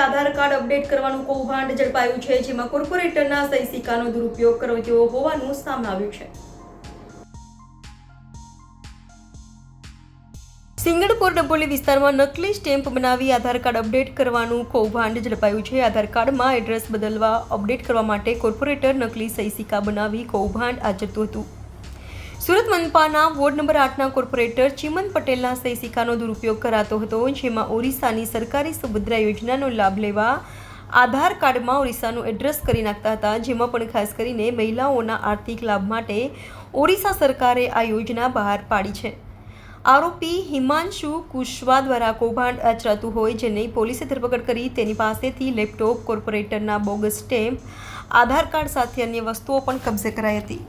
આધાર card update કરવાનું કૌભાંડ ઝડપાયું છે, જેમાં કોર્પોરેટરના સહી સિક્કાનો દુરુપયોગ કર્યો હોવાનું સામે આવ્યું છે। સિંગણપુર ડબોલી વિસ્તારમાં નકલી સ્ટેમ્પ બનાવી આધાર કાર્ડ અપડેટ કરવાનું કૌભાંડ ઝડપાયું છે। આધાર કાર્ડમાં એડ્રેસ બદલવા અપડેટ કરવા માટે કોર્પોરેટર નકલી સહી સિક્કા બનાવી કૌભાંડ આચરતું હતું। સુરત મનપાના વોર્ડ નંબર 8ના કોર્પોરેટર ચિમન પટેલના સહી સિક્કાનો દુરુપયોગ કરાતો હતો, જેમાં ઓરિસ્સાની સરકારી સુભદ્રા યોજનાનો લાભ લેવા આધાર કાર્ડમાં ઓરિસ્સાનું એડ્રેસ કરી નાખતા હતા, જેમાં પણ ખાસ કરીને મહિલાઓના આર્થિક લાભ માટે ઓરિસ્સા સરકારે આ યોજના બહાર પાડી છે। આરોપી હિમાંશુ કુશવા દ્વારા કૌભાંડ આચરાતું હોય, જેની પોલીસે ધરપકડ કરી તેની પાસેથી લેપટોપ, કોર્પોરેટરના બોગસ સ્ટેમ્પ, આધાર કાર્ડ સાથે અન્ય વસ્તુઓ પણ કબજે કરાઈ હતી।